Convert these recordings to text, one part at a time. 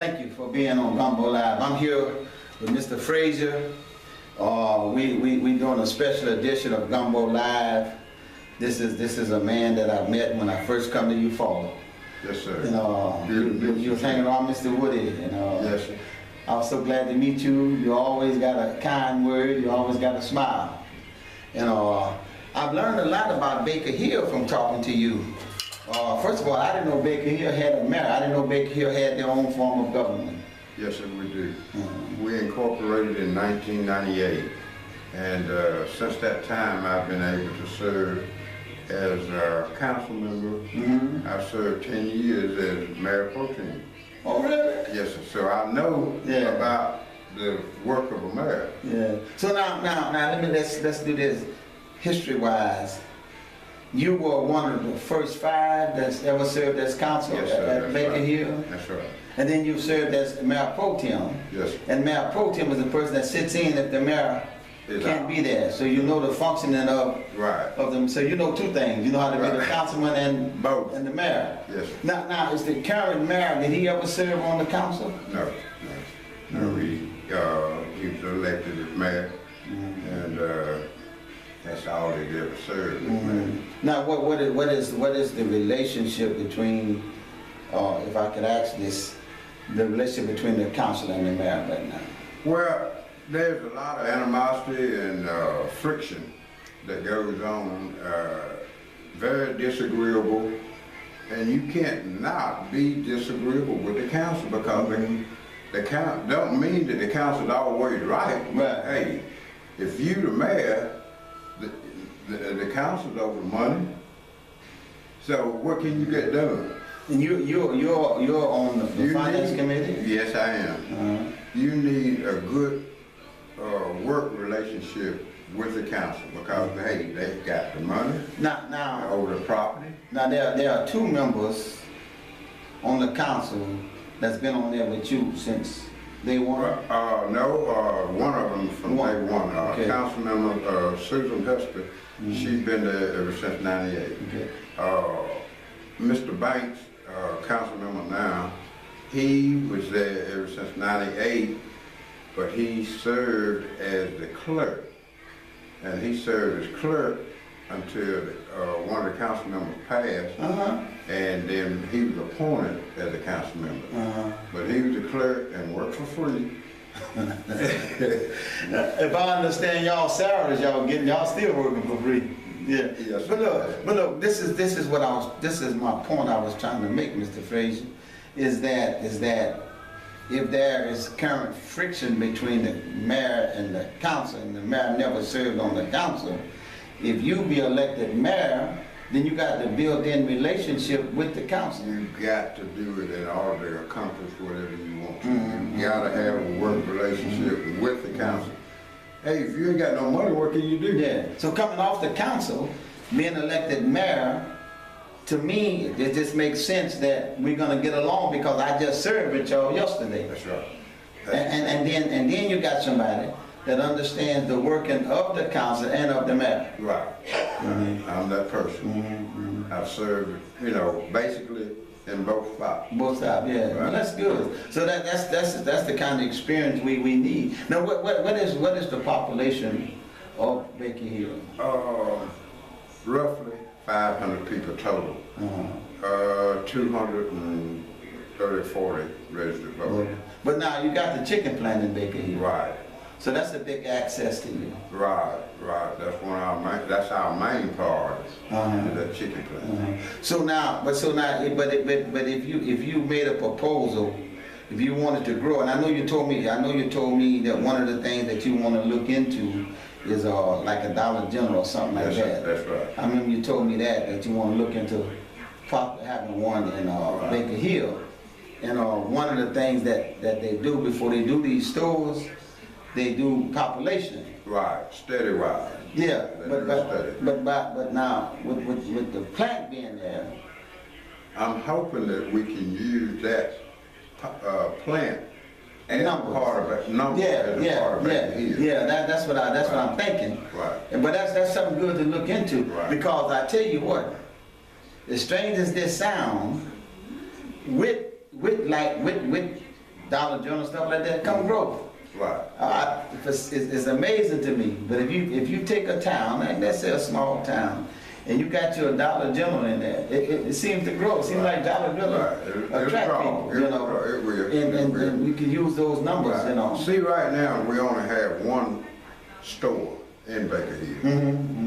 Thank you for being on Gumbo Live. I'm here with Mr. Frazier. We doing a special edition of Gumbo Live. This is a man that I met when I first come to Eufaula. Yes, sir. You was hanging around Mr. Woody. Yes, sir. I was so glad to meet you. You always got a kind word. You always got a smile. I've learned a lot about Baker Hill from talking to you. First of all, I didn't know Baker Hill had a mayor. I didn't know Baker Hill had their own form of government. Yes, sir, we do. We incorporated in 1998, and since that time, I've been able to serve as a council member. I've served 10 years as mayor pro tem. Oh, really? Yes, sir. So I know about the work of a mayor. Yeah. So now, let's do this history-wise. You were one of the first 5 that's ever served as council at Baker Hill. That's right. And then you served as mayor pro tem. Yes. And mayor pro tem is the person that sits in if the mayor can't be there. So you know the functioning of them. So you know 2 things. You know how to be the councilman and both, and the mayor. Yes. Now is the current mayor, did he ever serve on the council? No. He was elected as mayor, and that's all he ever served as mayor. Now what is the relationship between, if I could ask this, the relationship between the council and the mayor right now? Well, there's a lot of animosity and friction that goes on, very disagreeable, and you can't not be disagreeable with the council because the council don't mean that the council's always right. But hey, if you the mayor, the council's over money, so what can you get done? And you're on the finance committee? Yes, I am. You need a good work relationship with the council because hey, they got the money over the property. Now there are 2 members on the council that's been on there with you since day one. No, one of them from day one. Council member Susan Hester. She's been there ever since '98. Mr. Banks, council member now, he was there ever since '98. But he served as the clerk, and he served as clerk until one of the council members passed, and then he was appointed as a council member. But he was the clerk and worked for free. If I understand y'all salaries y'all still working for free. Yeah. Yes. But look, this is my point I was trying to make, Mr. Frazier, is that if there is current friction between the mayor and the council, and the mayor never served on the council, if you be elected mayor, then you got the built-in relationship with the council. You got to do it in order to accomplish whatever you want to. You got to have a work relationship with the council. Hey, if you ain't got no money, what can you do? Yeah. So coming off the council, being elected mayor, to me, it just makes sense that we're gonna get along because I just served with y'all yesterday. That's right. And then you got somebody that understands the working of the council and of the mayor. Right. I'm that person. I've served, basically in both sides. Both sides, yeah. Right. Well, that's good. So that's the kind of experience we need. Now, what is the population of Baker Hill? Roughly 500 people total. 230, 40 registered voters. But now you got the chicken plant in Baker Hill. Right. So that's a big access to you. Right. That's our main part. Is that chicken plant. But if you made a proposal, if you wanted to grow, and I know you told me that one of the things that you want to look into is like a Dollar General or something like that. That's right. I remember you told me that you want to look into having one in Baker Hill. And one of the things that they do before they do these stores, they do population. Right, steady wise. Yeah, but now with the plant being there, I'm hoping that we can use that plant as part of it. That's what I'm thinking. Right. But that's something good to look into. Right. Because I tell you what, as strange as this sounds, with Dollar General, stuff like that, come grow. Right. It's amazing to me, but if you take a town, and let's say a small town, and you got your Dollar General in there, it seems to grow. It seems like Dollar General attract people, you know, and we can use those numbers, you know. See, right now, we only have one store in Baker Hill,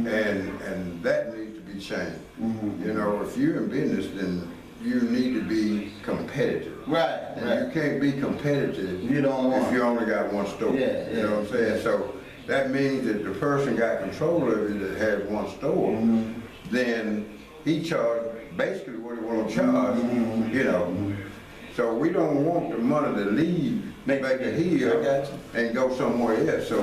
and that needs to be changed. You know, if you're in business, then you need to be competitive. Right, And you can't be competitive if you only got one store. Yeah, you know what I'm saying? So that means that the person got control of it that has one store, then he charges basically what he want to charge, you know. So we don't want the money to leave Baker Hill and go somewhere else. So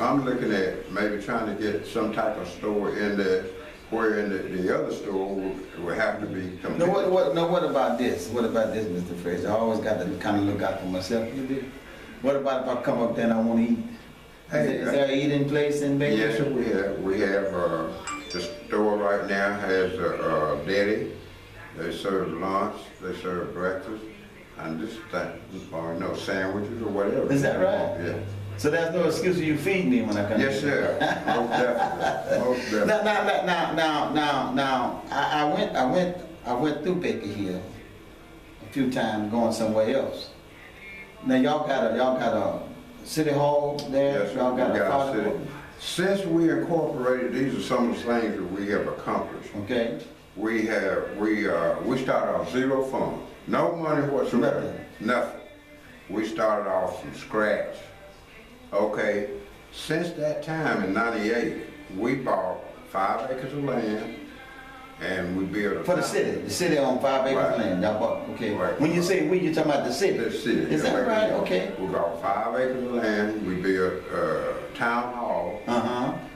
I'm looking at maybe trying to get some type of store in there where in the other store will have to be competitive. Now what about this? What about this, Mr. Frazier? I always got to kind of look out for myself a little bit. What about if I come up there and I want to eat? Is there an eating place in Baker? Yes, sir, we have the store right now has a deli. They serve lunch, they serve breakfast, and this thing, or no sandwiches or whatever. Is that right? Yeah. So there's no excuse for you feed me when I come. Yes, sir. Most definitely. Most definitely. Now, I went through Baker Hill a few times going somewhere else. Now y'all got a city hall there. Yes, y'all got a city. Since we incorporated, these are some of the things that we have accomplished. Okay. We started off zero funds, no money whatsoever, nothing. We started off from scratch. Okay, since that time in '98, we bought 5 acres of land, and we built a for the city. The city owned 5 acres of land. Y'all bought. Okay. Right. When you say we, you're talking about the city. The city. Is that right? Okay. We bought 5 acres of land. We built town hall,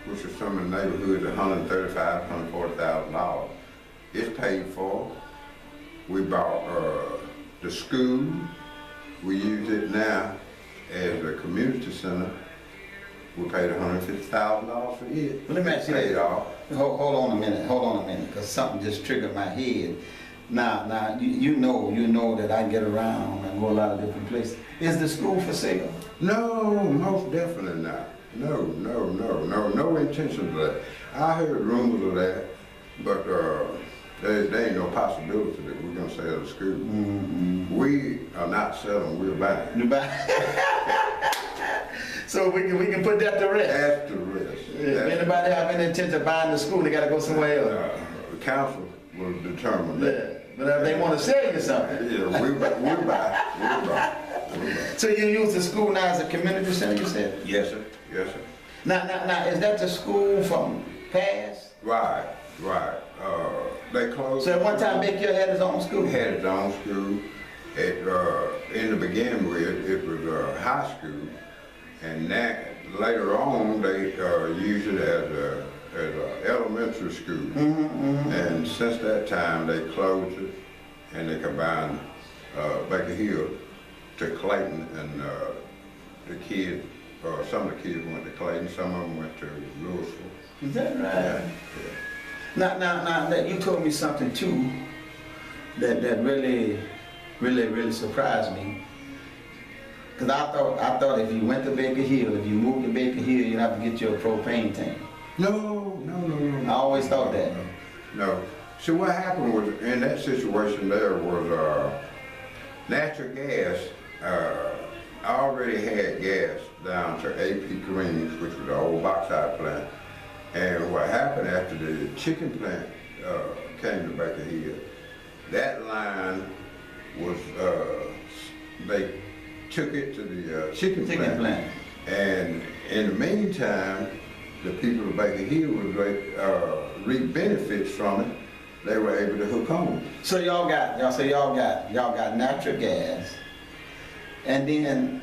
which is some of the neighborhoods, $135,000, $140,000. It's paid for. We bought the school. We use it now as a community center. We paid $150,000 for it. Let me ask you that. Hold on a minute, because something just triggered my head. Now, you know that I get around and go a lot of different places. Is the school for sale? No, most definitely not. No intention of that. I heard rumors of that, but there ain't no possibility that we're gonna sell the school. We are not selling, we're buying. You buy? So we can put that to rest. That's the rest. If anybody have any intention of buying the school, they gotta go somewhere else. The council will determine that. Yeah. But if they want to sell you something. Yeah, we'll buy. So you use the school now as a community center, you said? Yes, sir. Yes, sir. Now, is that the school from past? Right. They closed. So at one time Baker Hill had his own school? It had its own school. In the beginning with, it was a high school, and later on they used it as an elementary school. And since that time they closed it, and they combined Baker Hill to Clayton, and some of the kids went to Clayton, some of them went to Louisville. Is that right? Yeah. Now, you told me something too that really surprised me. Because I thought if you went to Baker Hill, if you moved to Baker Hill, you'd have to get you a propane tank. No. I always thought that. No. So what happened was, in that situation there was natural gas. I already had gas down to AP Greens, which was the old bauxite plant. And what happened after the chicken plant came to Baker Hill, that line was, they took it to the chicken plant. And in the meantime, the people of Baker Hill would reap benefits from it. They were able to hook on. So y'all got natural gas, and then,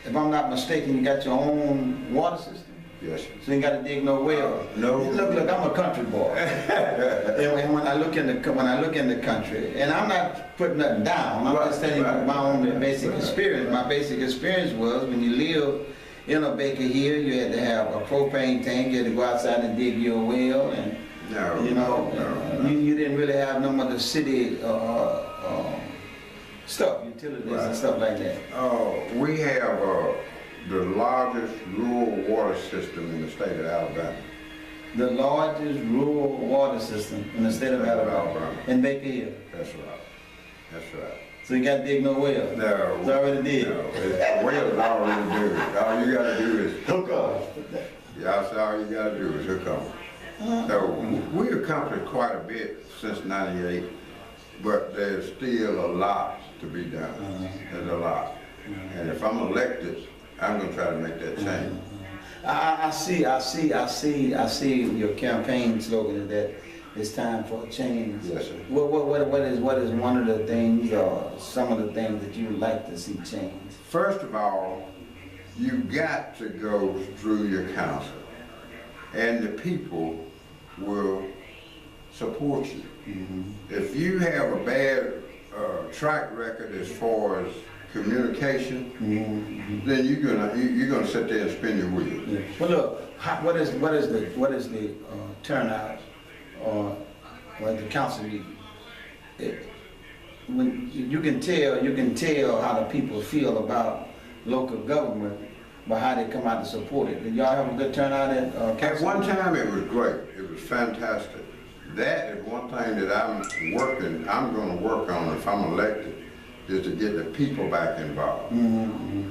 if I'm not mistaken, you got your own water system. Yes, sir. So you got to dig no well. No. Look, I'm a country boy, and when I look in the country, and I'm not putting nothing down. I'm just telling you my own basic experience. My basic experience was when you live in a Baker Hill, you had to have a propane tank. You had to go outside and dig your well, and you didn't really have no other city stuff, utilities Right. and stuff like that. We have the largest rural water system in the state of Alabama. The largest rural water system in the state of Alabama, in Baker Hill. That's right. That's right. So you got to dig no well. No. It's already did. No, the well is already done. All you gotta do is Hook up. yeah, that's all you gotta do is hook up. So we accomplished quite a bit since '98, but there's still a lot to be done. There's a lot. And if I'm elected, I'm gonna try to make that change. I see your campaign slogan is that it's time for a change. Yes, sir. What is one of the things or some of the things that you would like to see change? First of all, you got to go through your council, and the people will support you. If you have a bad track record as far as communication, then you're gonna sit there and spin your wheels. Yeah. Well, look, what is the turnout or the council meeting? When you can tell how the people feel about local government by how they come out to support it. Did y'all have a good turnout at At council? one time, it was great. It was fantastic. That is one thing that I'm gonna work on if I'm elected, is to get the people back involved.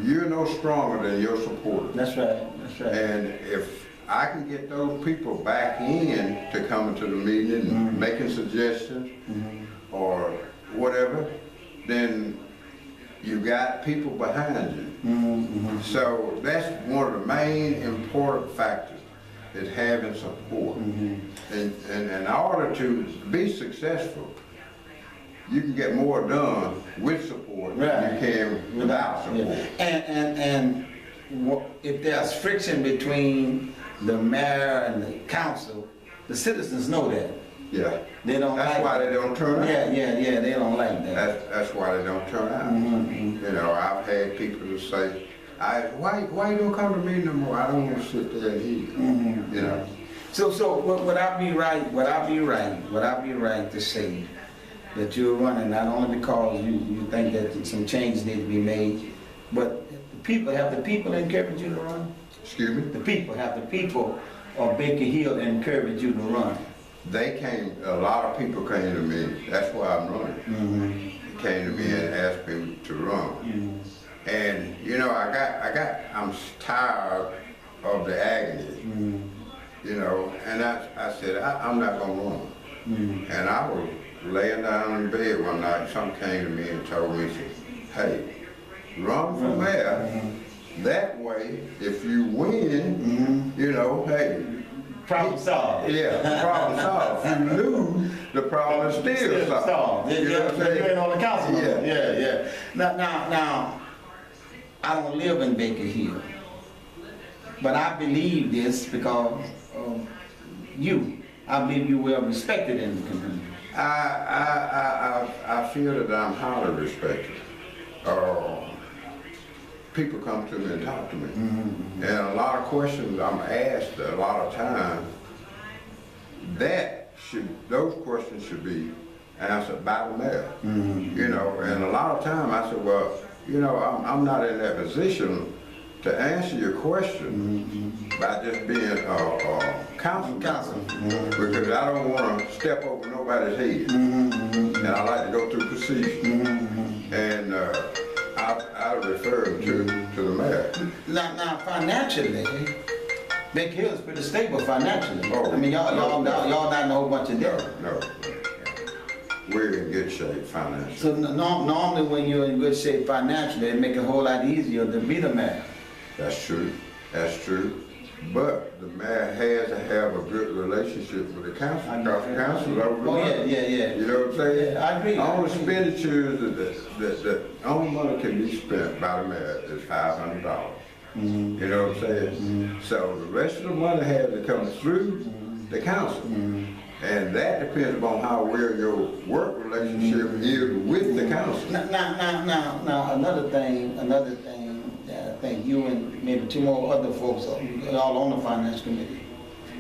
You're no stronger than your supporters. That's right. That's right. And if I can get those people back in to coming to the meeting and making suggestions or whatever, then you got people behind you. So that's one of the main important factors, is having support. And in order to be successful, you can get more done with support than you can without support. And if there's friction between the mayor and the council, the citizens know that. Yeah. They don't That's like why that. they don't turn out. Yeah, they don't like that. That's why they don't turn out. You know, I've had people who say, why you don't come to me no more? I don't want to sit there and hear. You know. So would I be right to say that you're running not only because you think that some changes need to be made, but have the people encouraged you to run? Excuse me? The people of Baker Hill encouraged you to run? A lot of people came to me, that's why I'm running. They came to me and asked me to run. And you know, I'm tired of the agony. You know, and I said, I'm not gonna run. And I was laying down in bed one night, someone came to me and told me, hey, run from there. That way, if you win, you know, hey, Problem solved. yeah, problem solved. If you lose, the problem is still solved. You know what I'm saying? You ain't on the council. no more. Yeah. Yeah. Now, I don't live in Baker Hill, but I believe this because of you. I believe you well respected in the community. I feel that I'm highly respected. People come to me and talk to me. And a lot of questions I'm asked a lot of times, those questions should be answered by the mayor. You know, and a lot of times I said, well, you know, I'm not in that position to answer your question by just being a council because I don't want to step over nobody's head. And I like to go through procedure. And I refer them to the mayor. Now, financially, Baker Hill is pretty stable financially. Oh, I mean, y'all not in a whole bunch of debt. No. We're in good shape financially. So normally when you're in good shape financially, it make it a whole lot easier to be the mayor. That's true. But the mayor has to have a good relationship with the council, because the council over the money. Yeah. You know what I'm saying? Yeah, I agree. All expenditures, the only money can be spent by the mayor is $500. You know what I'm saying? So the rest of the money has to come through the council. And that depends upon how well your work relationship is with the council. Now, another thing that I think you and maybe two more other folks are all on the finance committee.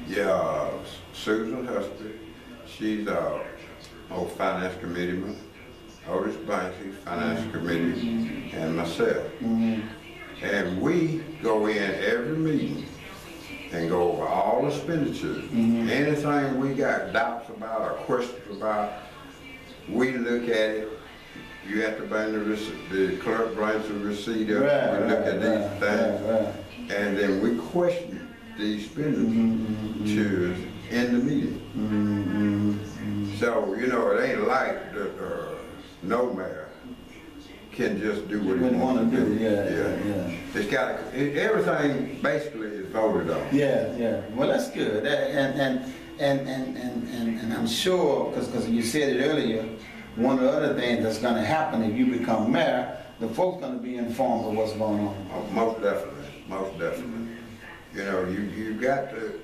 Yeah, Susan Husby, she's our finance committeeman. Otis Banksy, Finance Committee, and myself. And we go in every meeting and go over all expenditures. Anything we got doubts about or questions about, we look at it. You have to bring the receipt, the clerk brings the receipt up, we look at these things, and then we question the expenditures in the meeting. So, you know, it ain't like the no mayor can just do what he wants to do. It's got everything basically is voted on. Well, that's good. And I'm sure, because you said it earlier, one of the other things that's going to happen if you become mayor, the folks going to be informed of what's going on. Oh, most definitely. You know, you got to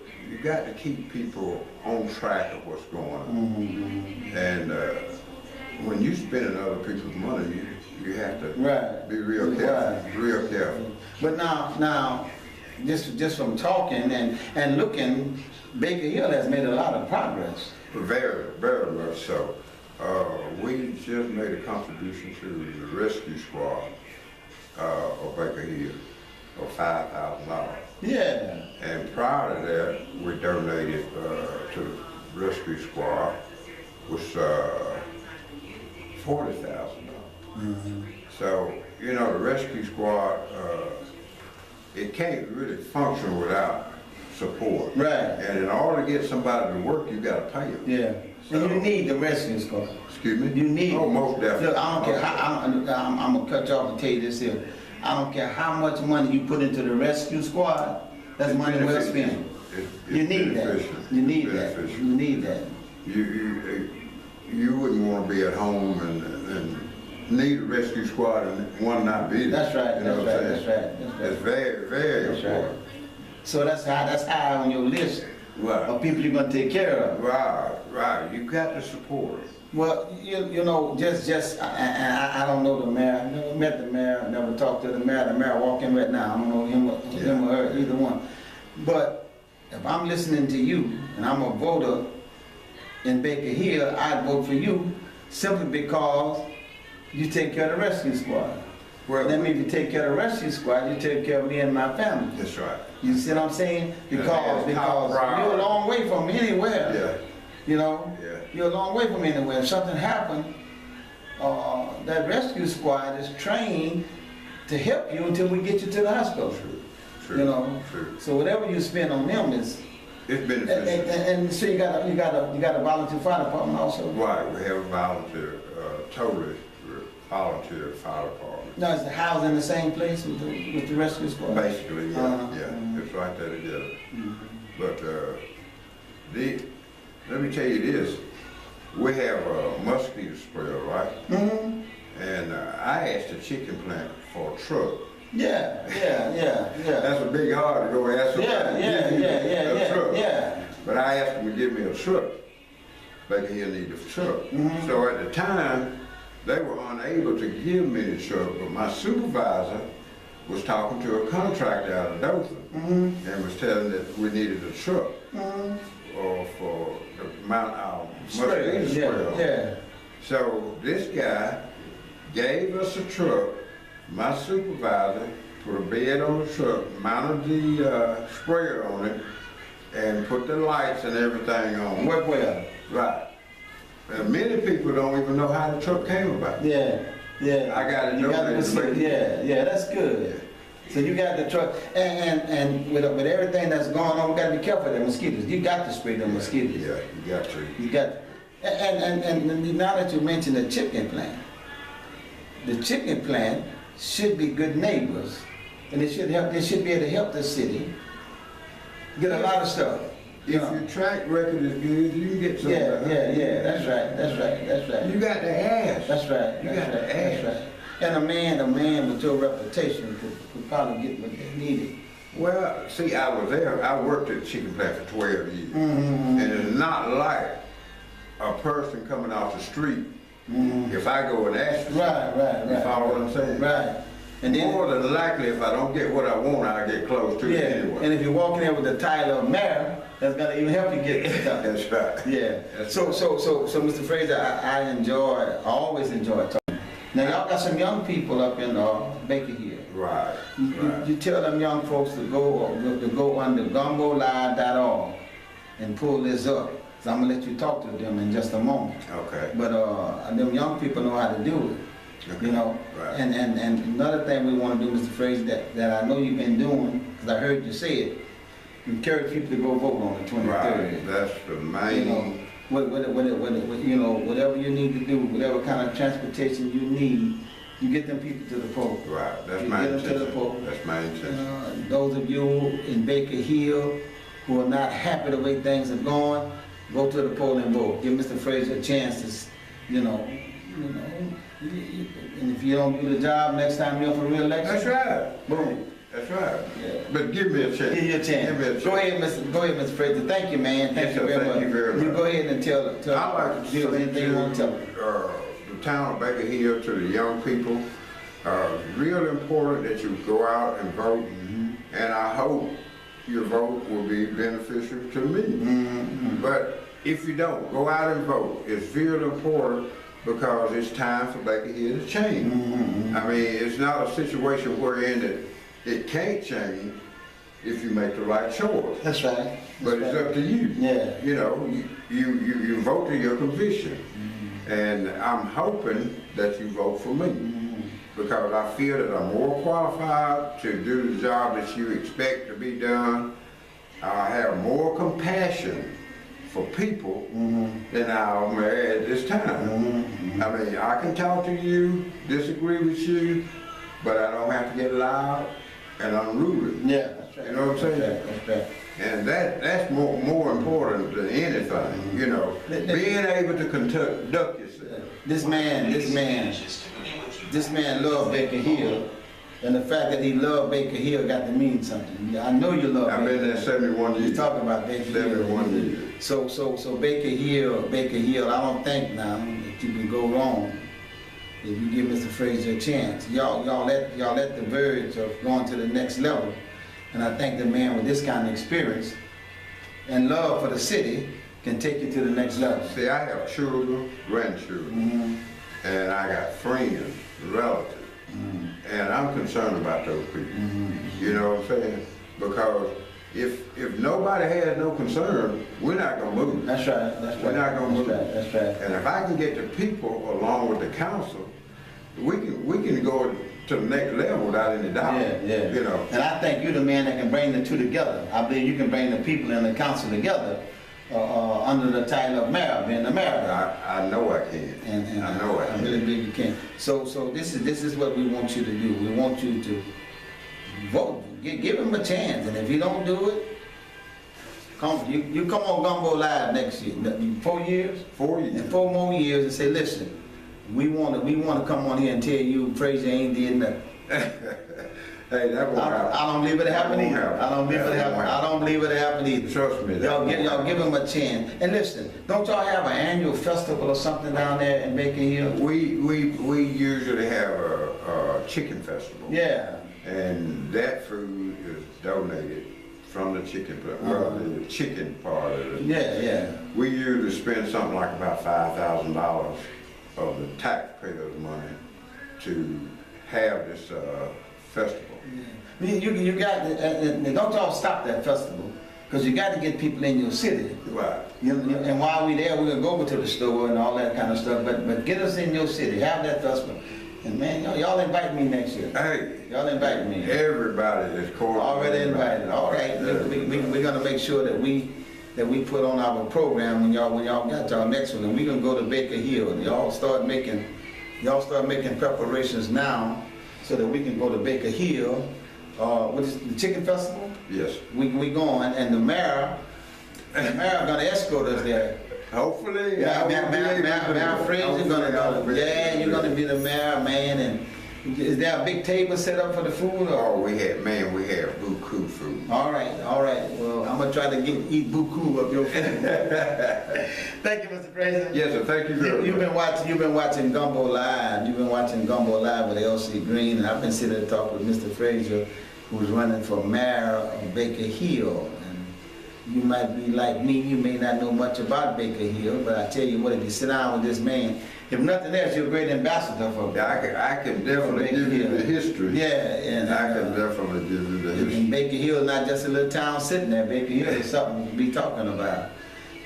keep people on track of what's going on. And when you spending other people's money, you have to be real careful. Real careful. But now, just from talking and looking, Baker Hill has made a lot of progress. Very, very much so. We just made a contribution to the rescue squad of Baker Hill of $5,000. Yeah. And prior to that, we donated to the rescue squad was $40,000. So, you know, the rescue squad, it can't really function without support. And in order to get somebody to work, you got to pay them. So, and you need the rescue squad. Excuse me? You need. Oh, most definitely. Look, I don't care how, I'm gonna cut you off and tell you this here. I don't care how much money you put into the rescue squad, that's money well spent. You need that. You need that. You need that. You wouldn't want to be at home and need a rescue squad and one not be there. That's right. You know That's right. It's very, very important. So that's high on your list of people you're gonna take care of. Right. You got to support it. Well, you know, I don't know the mayor. Never met the mayor. Never talked to the mayor. The mayor walking right now. I don't know him or her, either one. But if I'm listening to you and I'm a voter in Baker Hill, I'd vote for you simply because you take care of the rescue squad. Well, that means you take care of the rescue squad, you take care of me and my family. That's right. You see what I'm saying? Because you're a long way from anywhere. You know? You're a long way from anywhere. If something happened, that rescue squad is trained to help you until we get you to the hospital. True. You know? So whatever you spend on them is it's beneficial. And so you got a volunteer fire department also. Right, we have a volunteer, totally volunteer fire department. Now is the house in the same place with the rescue squad? Basically, yeah, it's right there together. But let me tell you this, we have a mosquito sprayer, right? And I asked the chicken plant for a truck. Yeah. That's a big hard to go ask somebody to give me a truck. But I asked them to give me a truck. Baker Hill needed a truck. So at the time, they were unable to give me the truck, but my supervisor was talking to a contractor out of Dothan and was telling that we needed a truck for the amount of mosquito sprayer. So this guy gave us a truck. My supervisor put a bed on the truck, mounted the sprayer on it, and put the lights and everything on. Well. Right. And many people don't even know how the truck came about. Yeah. I got to know that. Yeah, that's good. So you got the truck, and with everything that's going on, we got to be careful of the mosquitoes. You got to spray the mosquitoes. Yeah, you got to. You got, and now that you mentioned the chicken plant should be good neighbors, and they should be able to help the city get a lot of stuff. If your track record is good, you can get something. Yeah. That's right. You got to ask. That's right. That's right. And a man with your reputation could probably get what they needed. Well, see, I was there. I worked at the chicken plant for 12 years, and it's not like a person coming off the street. If I go and ask you, Right. You follow what I'm saying? Right. And then, more than likely, if I don't get what I want, I'll get close to yeah, it anyway. and if you're walking in with the title of mayor, that's gonna even help you get stuff. That's right. Yeah. That's So Mr. Frazier, I always enjoy talking. Now y'all got some young people up in Baker Hill. Right. You tell them young folks to go on the gumbolive.org and pull this up. So I'm gonna let you talk to them in just a moment. Okay. But them young people know how to do it. Okay. You know, Right. and another thing we want to do, Mr. Frazier, that I know you've been doing, because I heard you say it, encourage people to go vote on the 23rd. Right. That's the You know, main. you know, whatever you need to do, whatever kind of transportation you need, you get them people to the poll. Right. That's You my get them to the intention. poll. That's my intention. Those of you in Baker Hill who are not happy the way things are going, go to the poll and vote. Give Mr. Frazier a chance to, and if you don't do the job next time you're up for re-election. That's right. Boom. That's right. Yeah. But give me a chance. Give you a chance. Give me a chance. Go ahead, Mr. Frazier. Thank you, man. Thank Yes, you sir. very much. Thank you very much. You go ahead and tell I'd like to give say anything you want to tell them. the town of Baker Hill, to the young people, real important that you go out and vote, and I hope your vote will be beneficial to me. But if you don't, go out and vote. It's real important because it's time for Baker Hill to change. I mean, it's not a situation wherein that it can't change if you make the right choice. That's right. But it's up to you. Yeah. You know, you vote to your conviction. And I'm hoping that you vote for me. Because I feel that I'm more qualified to do the job that you expect to be done. I have more compassion for people than I'm at this time. I mean, I can talk to you, disagree with you, but I don't have to get loud and unruly. Yeah, that's right. You know what I'm saying? That's right. And that's more important than anything, you know. Being able to conduct yourself. This man loved Baker Hill, and the fact that he loved Baker Hill got to mean something. I know you love I've Baker been there 71 Hill. years. You talk about Baker Hill. 71 years. So Baker Hill, I don't think now that you can go wrong if you give Mr. Frazier a chance. Y'all let the verge of going to the next level, and I think the man with this kind of experience and love for the city can take you to the next level. See, I have children, grandchildren, and I got friends, relatives, and I'm concerned about those people. You know what I'm saying? Because if nobody has no concern, we're not gonna move. That's right. That's right. We're not gonna move. That's right. And if I can get the people along with the council, we can go to the next level without any doubt. Yeah. You know. And I think you're the man that can bring the two together. I believe you can bring the people and the council together under the title of mayor, being the mayor. I know I can. And I know I I can. really believe you can. So this is what we want you to do. We want you to vote. Give him a chance, and if you don't do it, you come on Gumbo Live next year. 4 years? 4 years. In 4 more years, and say, listen, we want to come on here and tell you Frazier ain't did nothing. Hey, that won't happen. I don't believe it happened either. That won't I don't believe it happened. I don't believe it happened either. Trust me. Y'all give him a chance. And listen, don't y'all have an annual festival or something down there in Baker Hill? We usually have a chicken festival. Yeah. And that food is donated from the chicken, well, the chicken part of it. Yeah. We usually spend something like about $5,000 of the taxpayers' money to have this festival. You got don't y'all stop that festival, because you got to get people in your city. Right. And while we there, we're gonna go over to the store and all that kind of stuff. But get us in your city, have that festival. And man, y'all invite me next year. Hey, Y'all invite me. everybody is cordial. Already invited. All right. We're gonna make sure that we put on our program when y'all got y'all next one, and we're gonna go to Baker Hill. And y'all start making preparations now so that we can go to Baker Hill. What is the chicken festival? Yes. We going, and the mayor gonna escort us there. Hopefully. Mayor Frazier gonna go. Yeah, you're gonna be the mayor, man, Is there a big table set up for the food? Or? Oh, we had buku food. All right. Well, I'm gonna try to eat buku of your food. Thank you, Mr. Frazier. Yes, sir, thank you very much. You've been watching Gumbo Live. You've been watching Gumbo Live with L.C. Green, and I've been sitting there talking with Mr. Frazier, who's running for mayor of Baker Hill. And you might be like me, you may not know much about Baker Hill, but I tell you what, if you sit down with this man, if nothing else, you're a great ambassador for I can definitely give you the history. Yeah, and I can definitely give you the history. and Baker Hill is not just a little town sitting there. Baker Hill is something to be talking about.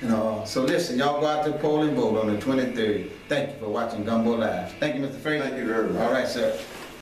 You know, so listen, y'all go out to the poll and vote on the 23rd. Thank you for watching Gumbo Live. Thank you, Mr. Frazier. Thank you very much. All right, sir.